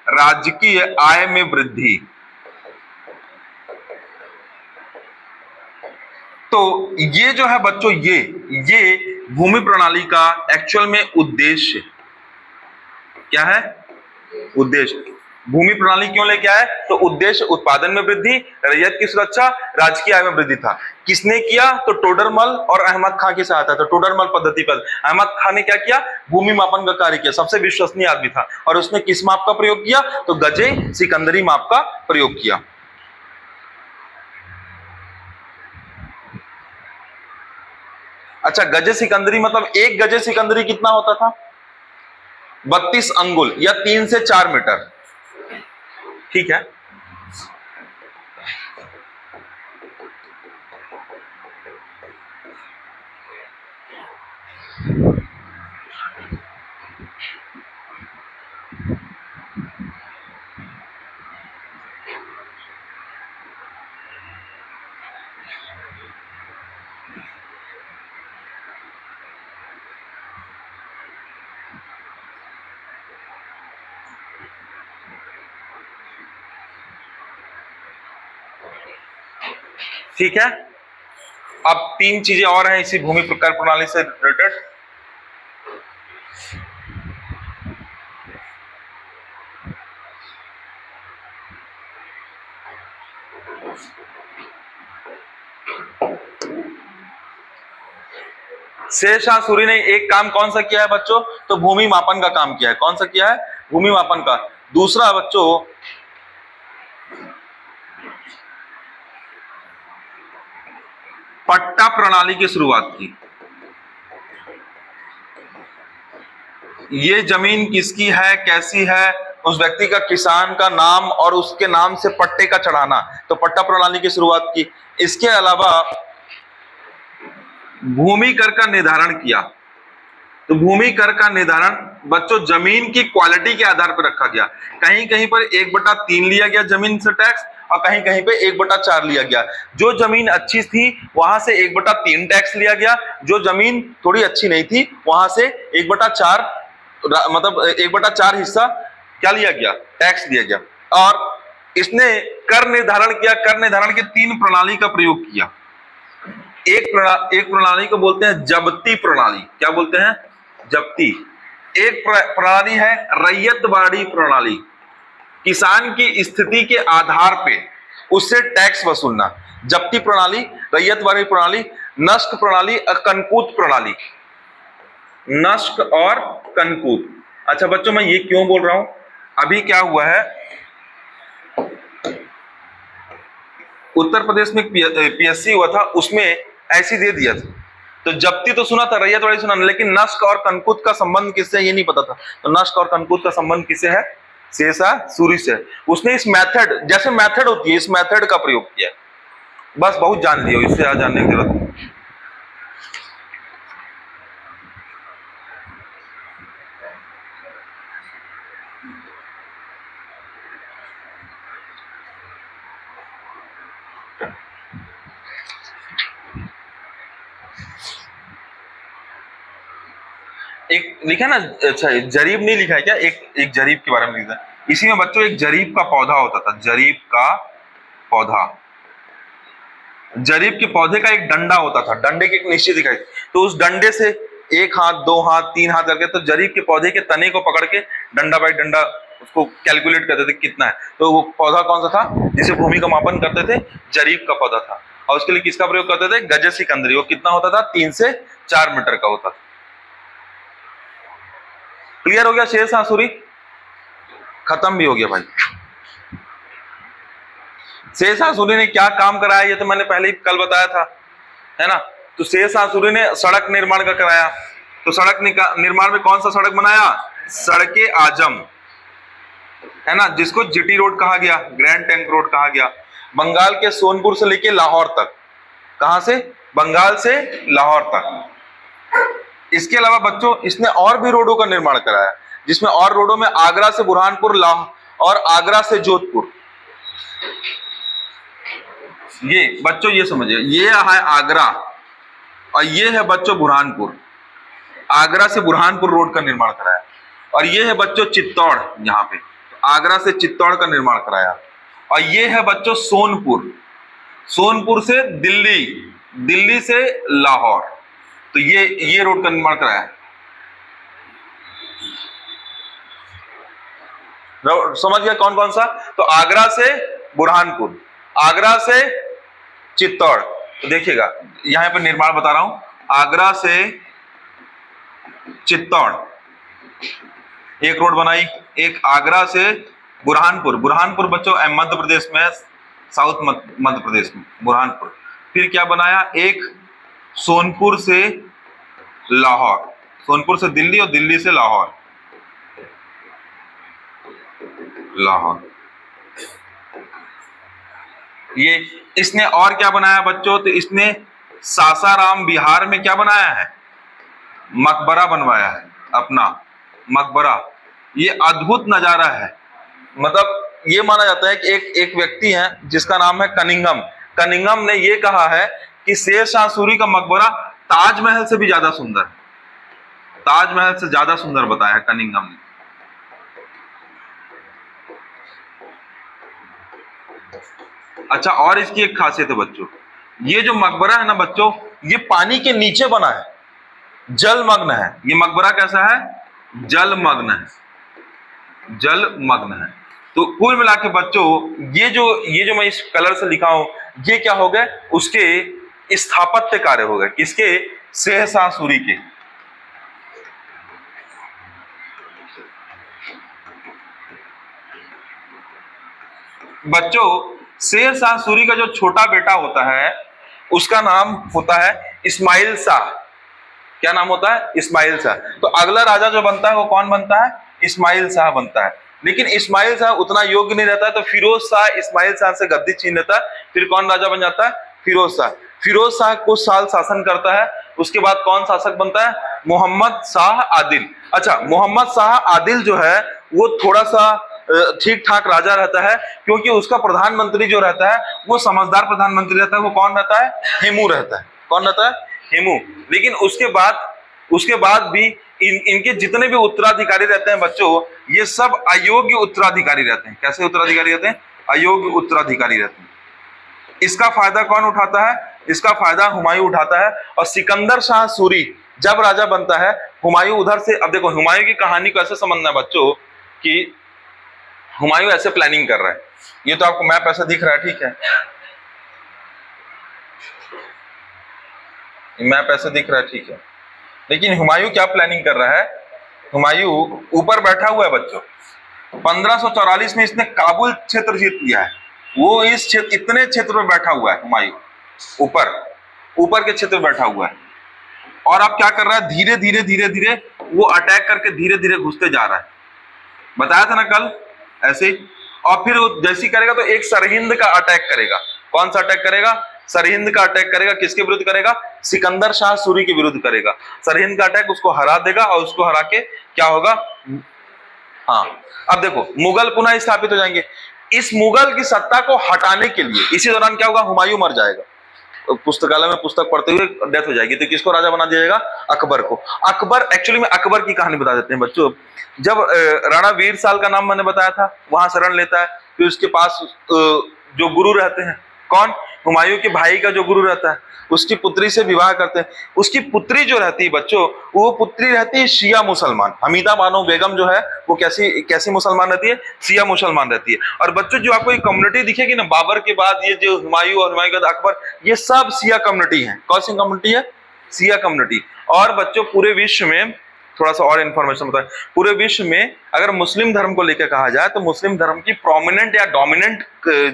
राजकीय आय में वृद्धि। तो ये जो है बच्चों, ये भूमि प्रणाली का एक्चुअल में उद्देश्य क्या है? उद्देश्य। भूमि प्रणाली क्यों लेके आए? तो उद्देश्य उत्पादन में वृद्धि, रैयत की सुरक्षा, राजकीय आय में वृद्धि था। किसने किया? तो टोडरमल और अहमद खां की सहायता। तो टोडरमल पद्धति पर अहमद खां ने क्या किया? भूमि मापन का कार्य किया। सबसे विश्वसनीय आदमी था। और उसने किस माप का प्रयोग किया? तो गजे सिकंदरी माप का प्रयोग किया। अच्छा, गजे सिकंदरी मतलब एक गजे सिकंदरी कितना होता था? 32 अंगुल या 3 से 4 मीटर। ठीक है। ठीक है। अब 3 चीजें और हैं इसी भूमि प्रकार प्रणाली से रिलेटेड। शेर शाह सूरी ने एक काम कौन सा किया है बच्चों? तो भूमि मापन का काम किया है। कौन सा किया है? भूमि मापन का। दूसरा बच्चों, पट्टा प्रणाली की शुरुआत की। ये जमीन किसकी है, कैसी है, उस व्यक्ति का, किसान का नाम और उसके नाम से पट्टे का चढ़ाना, तो पट्टा प्रणाली की शुरुआत की। इसके अलावा भूमि कर का निर्धारण किया। तो भूमि कर का निर्धारण बच्चों जमीन की क्वालिटी के आधार पर रखा गया। कहीं कहीं पर 1/3 लिया गया जमीन से टैक्स, और कहीं कहीं पे 1/4 लिया गया। जो जमीन अच्छी थी वहां से 1/3 टैक्स लिया गया, जो जमीन थोड़ी अच्छी नहीं थी वहां से 1/4 मतलब 1/4 हिस्सा क्या लिया गया? टैक्स दिया गया। और इसने कर निर्धारण किया। कर निर्धारण की 3 प्रणाली का प्रयोग किया। एक प्रणाली को बोलते हैं जब्ती प्रणाली। क्या बोलते हैं? जब्ती। एक प्रणाली है रैयतवाड़ी प्रणाली। किसान की स्थिति के आधार पे उससे टैक्स वसूलना। जब्ती प्रणाली, रैयतवाड़ी प्रणाली, नस्क प्रणाली और कनकूत प्रणाली। नस्क और कनकूत। अच्छा बच्चों, मैं ये क्यों बोल रहा हूं? अभी क्या हुआ है, उत्तर प्रदेश में पीएससी हुआ था, उसमें ऐसी दे दिया था। तो जब्ती तो सुना था, रैयतवाड़ी सुना, लेकिन नस्क और कनकूत का संबंध किससे ये नहीं पता था। तो नस्क और कनकूत का संबंध किससे है? शेर शाह सूरी से। उसने इस मेथड, जैसे मेथड होती है, इस मेथड का प्रयोग किया। बस बहुत जान लियो, इससे आज जानने की जरूरत नहीं। एक लिखा ना, अच्छा जरीब नहीं लिखा है क्या, एक जरीब के बारे में लिखा है इसी में बच्चों। एक जरीब का पौधा होता था, जरीब का पौधा। जरीब के पौधे का एक डंडा होता था, डंडे की एक निश्चित इकाई, तो उस डंडे से एक हाथ, दो हाथ, तीन हाथ करके, तो जरीब के पौधे के तने को पकड़ के डंडा बाई डंडा उसको कैलकुलेट करते थे कितना है। तो वो पौधा कौन सा था जिसे भूमि का मापन करते थे, जरीब का पौधा था। और उसके लिए किसका प्रयोग करते थे, गज सिकंदरी। वो कितना होता था, 3 से 4 मीटर का होता था। क्लियर हो गया, शेर शाह सूरी खत्म भी हो गया भाई। शेर शाह सूरी ने क्या काम कराया ये तो मैंने पहले ही कल बताया था, है ना। तो शेर शाह सूरी ने सड़क निर्माण का कराया। तो सड़क निर्माण में कौन सा सड़क बनाया, सड़के आजम, है ना, जिसको जीटी रोड कहा गया, ग्रैंड ट्रंक रोड कहा गया। बंगाल के सोनपुर से लेके लाहौर तक, कहां से, बंगाल से लाहौर तक। इसके अलावा बच्चों इसने और भी रोडों का निर्माण कराया, जिसमें और रोडों में आगरा से बुरहानपुर, लाहौर और आगरा से जोधपुर। ये बच्चों ये समझिए, ये है आगरा और ये है बच्चों बुरहानपुर। आगरा से बुरहानपुर रोड का निर्माण कराया। और ये है बच्चों चित्तौड़, यहाँ पे आगरा से चित्तौड़ का निर्माण कराया। और ये है बच्चों सोनपुर, सोनपुर से दिल्ली, दिल्ली से लाहौर, तो ये रोड का निर्माण कराया। समझ गया कौन कौन सा, तो आगरा से बुरहानपुर, आगरा से चित्तौड़। तो देखिएगा यहां पर निर्माण बता रहा हूं, आगरा से चित्तौड़ एक रोड बनाई, एक आगरा से बुरहानपुर, बुरहानपुर बच्चों मध्य प्रदेश में, साउथ मध्य प्रदेश में बुरहानपुर। फिर क्या बनाया, एक सोनपुर से लाहौर, सोनपुर से दिल्ली और दिल्ली से लाहौर, लाहौर। ये इसने और क्या बनाया बच्चों, तो इसने सासाराम बिहार में क्या बनाया है, मकबरा बनवाया है अपना, मकबरा। ये अद्भुत नजारा है, मतलब ये माना जाता है कि एक व्यक्ति है जिसका नाम है कनिंघम। कनिंघम ने ये कहा है कि शेर शाह सूरी का मकबरा ताजमहल से भी ज्यादा सुंदर, ताजमहल से ज्यादा सुंदर बताया है कनिंघम ने। अच्छा, और इसकी एक खासियत है बच्चों, ये जो मकबरा है ना बच्चों, ये पानी के नीचे बना है, जलमग्न है। ये मकबरा कैसा है, जलमग्न है, जलमग्न है। तो कुल मिला के बच्चों ये जो मैं इस कलर से लिखा हूं, ये क्या हो गए, उसके स्थापत्य कार्य हो गए, किसके, शेर शाह सूरी के। बच्चों शेर शाह सूरी का जो छोटा बेटा होता है उसका नाम होता है इस्माइल शाह। क्या नाम होता है, इस्माइल शाह। तो अगला राजा जो बनता है वो कौन बनता है, इस्माइल शाह बनता है। लेकिन इस्माइल शाह उतना योग्य नहीं रहता है, तो फिरोज शाह इस्माइल शाह से गद्दी छीन लेता है। फिर कौन राजा बन जाता है, फिरोज शाह। फिरोज शाह कुछ साल शासन करता है, उसके बाद कौन शासक बनता है, मोहम्मद शाह आदिल। अच्छा, मोहम्मद शाह आदिल जो है वो थोड़ा सा ठीक ठाक राजा रहता है, क्योंकि उसका प्रधानमंत्री जो रहता है वो समझदार प्रधानमंत्री रहता है। वो कौन रहता है, हेमू रहता है। कौन रहता है, हेमू। लेकिन उसके बाद भी इनके जितने भी उत्तराधिकारी रहते हैं बच्चों, ये सब अयोग्य उत्तराधिकारी रहते हैं। कैसे उत्तराधिकारी रहते हैं, अयोग्य उत्तराधिकारी रहते हैं। इसका फायदा कौन उठाता है, इसका फायदा हुमायूं उठाता है। और सिकंदर शाह सूरी जब राजा बनता है, हुमायूं उधर से, अब देखो हुमायूं की कहानी को ऐसे समझना बच्चों कि हुमायूं ऐसे प्लानिंग कर रहा है, ये तो आपको मैप ऐसे दिख रहा है, ठीक है, मैप ऐसे दिख रहा है, ठीक है। लेकिन हुमायूं क्या प्लानिंग कर रहा है, हुमायूं ऊपर बैठा हुआ है बच्चों। 1544 में इसने काबुल क्षेत्र जीत लिया है, वो इस क्षेत्र, इतने क्षेत्र में बैठा हुआ है हुमायूं, ऊपर के क्षेत्र में बैठा हुआ है। और अब क्या कर रहा है, धीरे धीरे धीरे धीरे वो अटैक करके धीरे धीरे घुसते जा रहा है। बताया था ना कल ऐसे ही। और फिर वो जैसी करेगा तो एक सरहिंद का अटैक करेगा। कौन सा अटैक करेगा, सरहिंद का अटैक करेगा। किसके विरुद्ध करेगा, सिकंदर शाह सूरी के विरुद्ध करेगा। सरहिंद का अटैक, उसको हरा देगा। और उसको हरा के क्या होगा, हाँ अब देखो मुगल पुनः स्थापित हो जाएंगे। इस मुगल की सत्ता को हटाने के लिए इसी दौरान क्या होगा, हुमायूं मर जाएगा। पुस्तकालय में पुस्तक पढ़ते हुए डेथ हो जाएगी, तो किसको राजा बना दिया जाएगा, अकबर को। अकबर एक्चुअली में अकबर की कहानी बता देते हैं बच्चों। जब राणा वीर साल का नाम मैंने बताया था, वहां शरण लेता है, फिर उसके पास जो गुरु रहते हैं, कौन, हुमायूं के भाई का जो गुरु रहता है, उसकी पुत्री से विवाह करते हैं। उसकी पुत्री जो रहती है बच्चों, वो पुत्री रहती है शिया मुसलमान। हमीदा बानो बेगम जो है वो कैसी मुसलमान रहती है, शिया मुसलमान रहती है। और बच्चों जो आपको एक कम्युनिटी दिखेगी ना, बाबर के बाद ये जो हुमायूं और हुमायूं के बाद अकबर, ये सब शिया कम्युनिटी है। कौन सी कम्युनिटी है, शिया कम्युनिटी। और बच्चों पूरे विश्व में, थोड़ा सा और इंफॉर्मेशन बताएं, पूरे विश्व में अगर मुस्लिम धर्म को लेकर कहा जाए तो मुस्लिम धर्म की प्रोमिनेंट या डोमिनेंट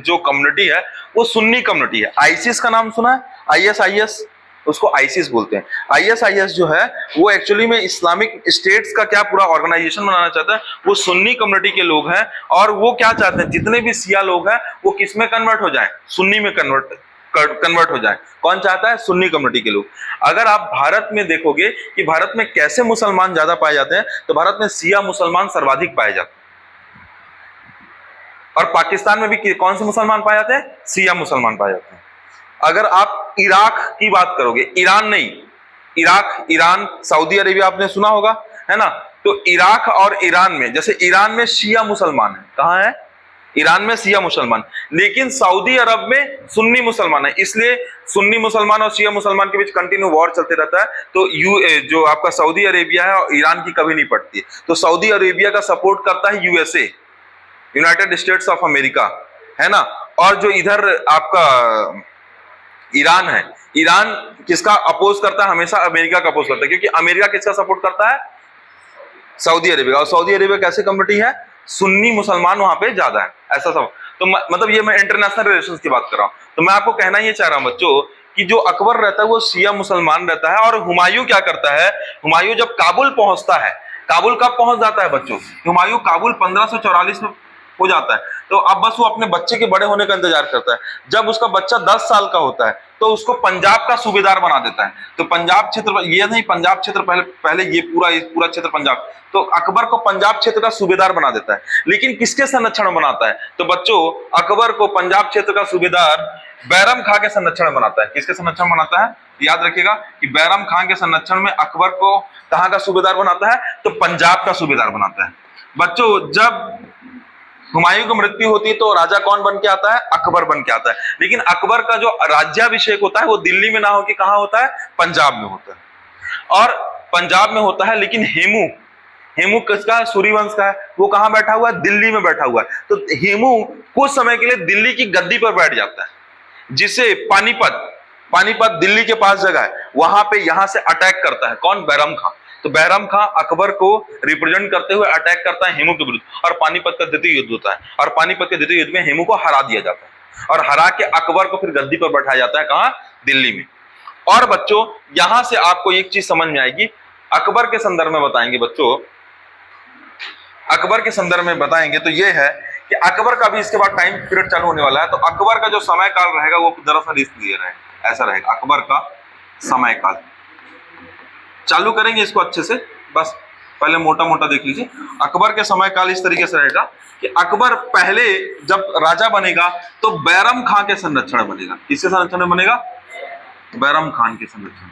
जो कम्युनिटी है वो सुन्नी कम्युनिटी है। आईसिस का नाम सुना है, आईएसआईएस, उसको आईसिस बोलते हैं। आईएसआईएस जो है वो एक्चुअली में इस्लामिक स्टेट्स का क्या पूरा ऑर्गेनाइजेशन बनाना चाहता है, वो सुन्नी कम्युनिटी के लोग हैं। और वो क्या चाहते हैं, जितने भी शिया लोग हैं वो किस में कन्वर्ट हो जाएं, सुन्नी में कन्वर्ट हो जाए। कौन चाहता है, सुन्नी कम्युनिटी के लोग। अगर आप भारत में देखोगे कि भारत में कैसे मुसलमान ज्यादा पाए जाते हैं, तो भारत में शिया मुसलमान सर्वाधिक पाए जाते हैं। और पाकिस्तान में भी कौन से मुसलमान पाए जाते हैं, शिया मुसलमान पाए जाते हैं। अगर आप इराक की बात करोगे, ईरान नहीं, इराक, ईरान, सऊदी अरेबिया आपने सुना होगा, है ना। तो इराक और ईरान में, जैसे ईरान में शिया मुसलमान है, कहां है, ईरान में शिया मुसलमान, लेकिन सऊदी अरब में सुन्नी मुसलमान है। इसलिए सुन्नी मुसलमान और शिया मुसलमान के बीच कंटिन्यू वॉर चलते रहता है। तो जो आपका सऊदी अरेबिया है और ईरान की कभी नहीं पड़ती है। तो सऊदी अरेबिया का सपोर्ट करता है USA, United states of America, है ना। और जो इधर आपका ईरान है, ईरान किसका अपोज करता है, हमेशा अमेरिका का अपोज करता है, क्योंकि अमेरिका किसका सपोर्ट करता है, सऊदी अरेबिया। और सऊदी अरेबिया कैसे कम्युनिटी है, सुन्नी मुसलमान वहां पे ज्यादा है, ऐसा सब। तो मतलब ये मैं इंटरनेशनल रिलेशंस की बात कर रहा हूं। तो मैं आपको कहना ये चाह रहा हूं बच्चों कि जो अकबर रहता है वो शिया मुसलमान रहता है। और हुमायूं क्या करता है, हुमायूं जब काबुल पहुंचता है, काबुल कब पहुंच जाता है बच्चों, हुमायूं काबुल 1544 में हो जाता है। तो अब बस वो अपने बच्चे के बड़े होने का इंतजार करता है। जब उसका बच्चा 10 साल का होता है तो उसको पंजाब का सूबेदार बना देता है। तो पंजाब क्षेत्र, ये नहीं पंजाब क्षेत्र, पहले ये पूरा क्षेत्र पंजाब, तो अकबर को पंजाब क्षेत्र का सूबेदार बना देता है। लेकिन किसके संरक्षण में बनाता है, तो बच्चों अकबर को पंजाब क्षेत्र का सूबेदार बैरम खां के संरक्षण में बनाता है। किसके संरक्षण में बनाता है, याद रखिएगा कि बैरम खां के संरक्षण में अकबर को कहां का सूबेदार बनाता है, तो पंजाब का सूबेदार बनाता है। बच्चों जब हुमायूं की मृत्यु होती है तो राजा कौन बन के आता है, अकबर बन के आता है। लेकिन अकबर का जो राज्याभिषेक होता है वो दिल्ली में ना होकर कहां होता है, पंजाब में होता है। और पंजाब में होता है, लेकिन हेमू किसका है, सूर्यवंश का है, वो कहां बैठा हुआ है, दिल्ली में बैठा हुआ है। तो हेमू कुछ समय के लिए दिल्ली की गद्दी पर बैठ जाता है, जिसे पानीपत दिल्ली के पास जगह है, वहां पे यहां से अटैक करता है। कौन, बैरम खां। तो बैरम खां अकबर को रिप्रेजेंट करते हुए अटैक करता है हेमू के विरुद्ध, और पानीपत का द्वितीय युद्ध होता है। और पानीपत के द्वितीय युद्ध में हेमू को हरा दिया जाता है, और हरा के अकबर को फिर गद्दी पर बैठाया जाता है, कहां, दिल्ली में। और बच्चों यहां से आपको एक चीज समझ में आएगी, अकबर के संदर्भ में बताएंगे बच्चों, अकबर के संदर्भ में बताएंगे तो ये है कि अकबर का भी इसके बाद टाइम पीरियड चालू होने वाला है। तो अकबर का जो समय काल रहेगा वो दरअसल इसलिए रहेगा, ऐसा रहेगा अकबर का समय काल। चालू करेंगे इसको अच्छे से, बस पहले मोटा मोटा देख लीजिए। अकबर के समय काल इस तरीके से रहेगा कि अकबर पहले जब राजा बनेगा तो बैरम खां के संरक्षण बनेगा। किसके संरक्षण में बनेगा, बैरम खान के संरक्षण।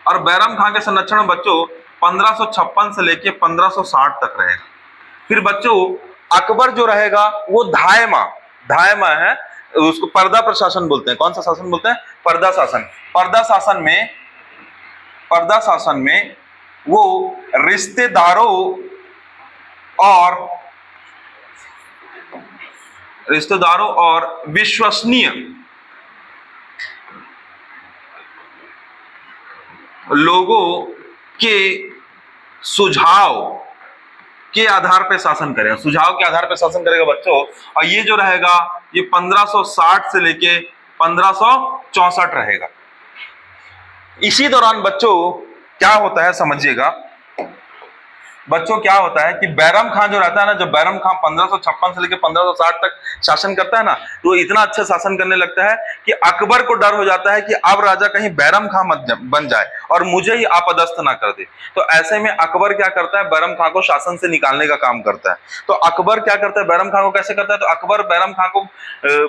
और बैरम खां के संरक्षण में बच्चों 1556 से लेके 1560 तक रहेगा। फिर बच्चों अकबर जो रहेगा वो धायमा है, उसको पर्दा प्रशासन बोलते हैं। कौन सा शासन बोलते हैं, पर्दा शासन। पर्दा शासन में वो रिश्तेदारों और विश्वसनीय लोगों के सुझाव के आधार पे शासन करेगा, सुझाव के आधार पे शासन करेगा बच्चों। और ये जो रहेगा ये 1560 से लेके 1564 रहेगा। इसी दौरान बच्चों क्या होता है समझिएगा, बच्चों क्या होता है कि बैरम खान जो रहता है ना, जब बैरम खान 1556 से लेकर 1560 तक शासन करता है ना, तो इतना अच्छा शासन करने लगता है कि अकबर को डर हो जाता है कि अब राजा कहीं बैरम खान मत बन जाए और मुझे ही आपदस्थ ना कर दे। तो ऐसे में अकबर क्या करता है, बैरम खान को शासन से निकालने का काम करता है। तो अकबर क्या करता है, बैरम खान को कैसे करता है, तो अकबर बैरम खान को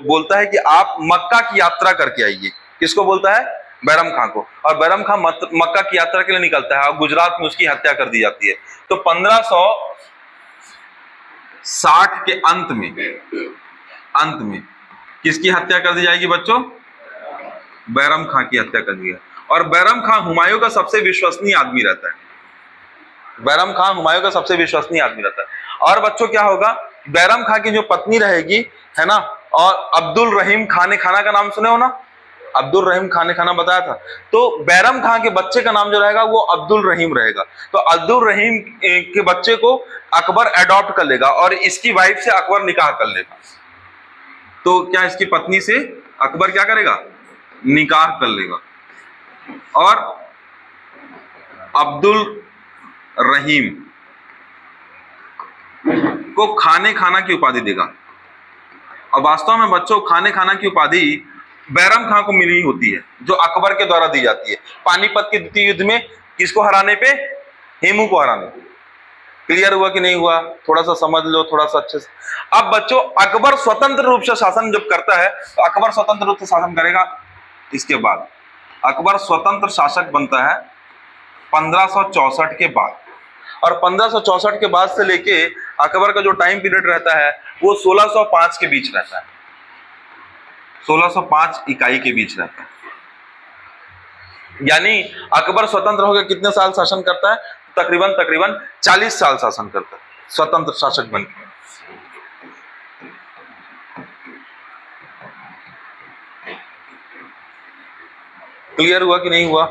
बोलता है कि आप मक्का की यात्रा करके आइए। किसको बोलता है, बैरम खां को। और बैरम खां मक्का की यात्रा के लिए निकलता है और गुजरात में उसकी हत्या कर दी जाती है। तो 1560 के अंत में किसकी हत्या कर दी जाएगी बच्चों? बैरम खां की हत्या कर दी है। और बैरम खां हुमायूं का सबसे विश्वसनीय आदमी रहता है। बैरम खां हुमायूं का सबसे विश्वसनीय आदमी रहता है। और बच्चों क्या होगा, बैरम खां की जो पत्नी रहेगी, है ना, और अब्दुल रहीम खान खाना का नाम सुने हो ना, अब्दुल रहीम खान खाना बताया था। तो बैरम खां के बच्चे का नाम जो रहेगा वो अब्दुल रहीम रहेगा। तो अब्दुल रहीम के बच्चे को अकबर अडॉप्ट कर लेगा और इसकी वाइफ से अकबर निकाह कर लेगा। तो क्या इसकी पत्नी से अकबर क्या करेगा? निकाह कर लेगा और अब्दुल रहीम को खाने खाना की उपाधि देगा। और वास्तव में बच्चों खाने खाना की उपाधि बैरम खां को मिली होती है, जो अकबर के द्वारा दी जाती है पानीपत के द्वितीय युद्ध में। किसको हराने पे? हेमू को हराने पे। क्लियर हुआ कि नहीं हुआ? थोड़ा सा समझ लो, थोड़ा सा अच्छे से। अब बच्चों अकबर स्वतंत्र रूप से शासन जब करता है, तो अकबर स्वतंत्र रूप से शासन करेगा। इसके बाद अकबर स्वतंत्र शासक बनता है 1564 के बाद। और 1564 के बाद से लेके अकबर का जो टाइम पीरियड रहता है वो 1605 के बीच रहता है। 1605 इकाई के बीच रहता है। यानी अकबर स्वतंत्र होकर कितने साल शासन करता है? तकरीबन 40 साल शासन करता है स्वतंत्र शासक बनकर। क्लियर हुआ कि नहीं हुआ?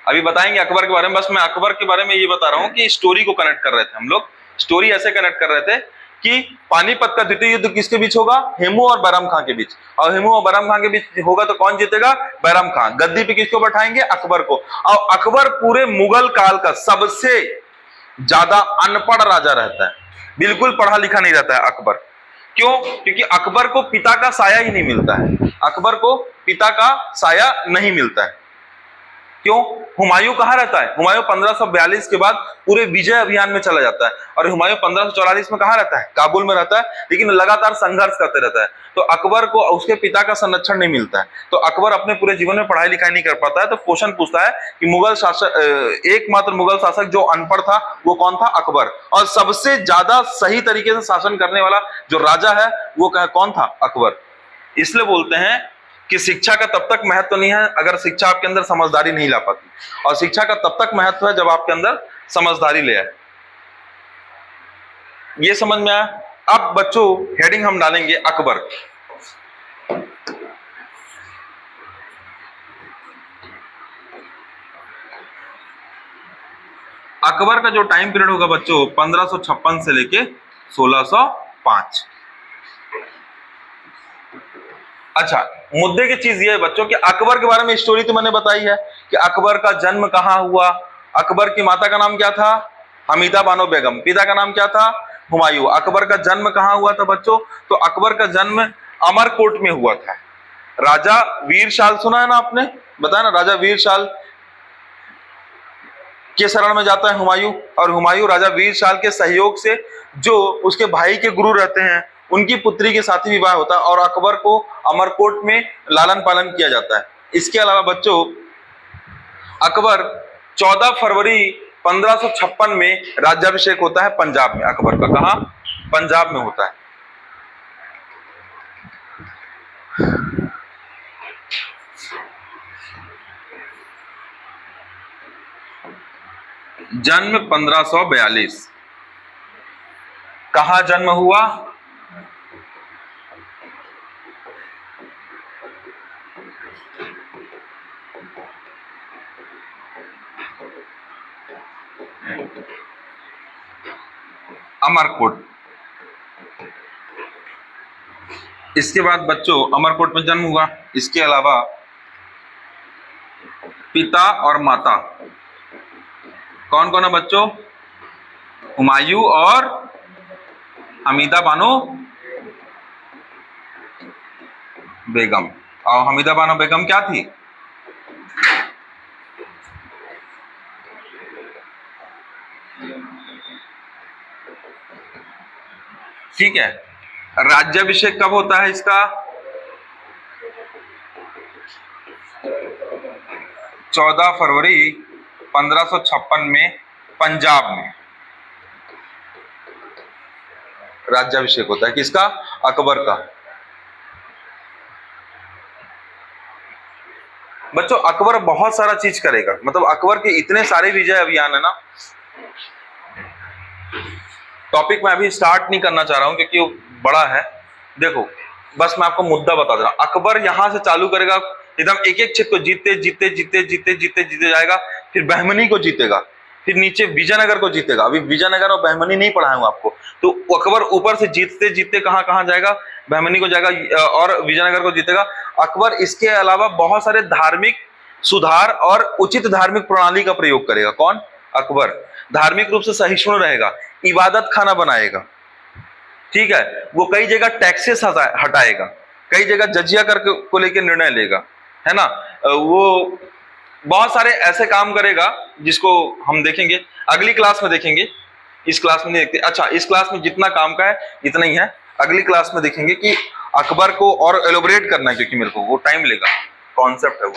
अभी बताएंगे अकबर के बारे में। बस मैं अकबर के बारे में ये बता रहा हूं कि स्टोरी को कनेक्ट कर रहे थे हम लोग। स्टोरी ऐसे कनेक्ट कर रहे थे कि पानीपत का द्वितीय युद्ध किसके बीच होगा? हेमू और बैरम खां के बीच। और हेमू और बैरम खां के बीच होगा तो कौन जीतेगा? बैरम खां। गद्दी पे किसको बैठाएंगे? अकबर को। और अकबर पूरे मुगल काल का सबसे ज्यादा अनपढ़ राजा रहता है, बिल्कुल पढ़ा लिखा नहीं रहता है अकबर। क्यों? क्योंकि अकबर को पिता का साया ही नहीं मिलता है। अकबर को पिता का साया नहीं मिलता है। क्यों? हुमायूं कहाँ रहता है? हुमायूं 1542 के बाद पूरे विजय अभियान में चला जाता है। और हुमायूं 1544 में कहाँ रहता है? काबुल में रहता है, लेकिन लगातार संघर्ष करते रहता है। तो अकबर को उसके पिता का संरक्षण नहीं मिलता है। तो अकबर अपने पूरे जीवन में पढ़ाई लिखाई नहीं कर पाता है। तो क्वेश्चन पूछता है कि मुगल शासक, एकमात्र मुगल शासक जो अनपढ़ था वो कौन था? अकबर। और सबसे ज्यादा सही तरीके से शासन करने वाला जो राजा है वो कौन था? अकबर। इसलिए बोलते हैं कि शिक्षा का तब तक महत्व नहीं है अगर शिक्षा आपके अंदर समझदारी नहीं ला पाती, और शिक्षा का तब तक महत्व है जब आपके अंदर समझदारी ले आए। ये समझ में आया? अब बच्चों हेडिंग हम डालेंगे अकबर। अकबर का जो टाइम पीरियड होगा बच्चों 1556 से लेके 1605। अच्छा, मुद्दे की चीज ये है बच्चों कि अकबर के बारे में स्टोरी तो मैंने बताई है कि अकबर का जन्म कहाँ हुआ। अकबर की माता का नाम क्या था? हमीदा बानो बेगम। पिता का नाम क्या था? हुमायूं। अकबर का जन्म कहाँ हुआ था बच्चों? तो अकबर का जन्म अमरकोट में हुआ था। राजा वीरशाल सुना है ना आपने? बताया ना, राजा वीरशाल के शरण में जाता है हुमायूं। और हुमायूं राजा वीरशाल के सहयोग से, जो उसके भाई के गुरु रहते हैं, उनकी पुत्री के साथ ही विवाह होता है और अकबर को अमरकोट में लालन पालन किया जाता है। इसके अलावा बच्चों अकबर 14 फरवरी 1556 में राज्याभिषेक होता है पंजाब में। अकबर का कहां? पंजाब में होता है। जन्म 1542। कहां जन्म हुआ? अमरकोट। इसके बाद बच्चों अमरकोट में जन्म हुआ। इसके अलावा पिता और माता कौन कौन है बच्चों? हुमायूं और हमीदा बानो बेगम। और हमीदा बानो बेगम क्या थी? ठीक है। राज्याभिषेक कब होता है इसका? 14 फरवरी 1556 में पंजाब में राज्याभिषेक होता है। किसका? अकबर का। बच्चों अकबर बहुत सारा चीज करेगा, मतलब अकबर के इतने सारे विजय अभियान है ना, टॉपिक मैं अभी स्टार्ट नहीं करना चाह रहा हूं क्योंकि वो बड़ा है। देखो बस मैं आपको मुद्दा बता दे रहा हूं। अकबर यहां से चालू करेगा, एकदम एक एक क्षेत्र को जीते जीते जीते जीते जीते जीते जाएगा, फिर बहमनी को जीतेगा, फिर नीचे विजयनगर को जीतेगा। अभी विजयनगर और बहमनी नहीं पढ़ाया हूं आपको, तो अकबर ऊपर से जीतते जीतते कहां कहां जाएगा, बहमनी को जाएगा और विजयनगर को जीतेगा। अकबर इसके अलावा बहुत सारे धार्मिक सुधार और उचित धार्मिक प्रणाली का प्रयोग करेगा। कौन? अकबर। धार्मिक रूप से सहिष्णु रहेगा, इबादत खाना बनाएगा, ठीक है। वो कई जगह टैक्सेस हटाएगा, कई जगह जजिया कर को लेकर निर्णय लेगा, है ना। वो बहुत सारे ऐसे काम करेगा जिसको हम देखेंगे अगली क्लास में देखेंगे, इस क्लास में नहीं देखते। अच्छा इस क्लास में जितना काम का है इतना ही है, अगली क्लास में देखेंगे कि अकबर को और एलोबरेट करना है, क्योंकि मेरे को वो टाइम लेगा, कॉन्सेप्ट है वो।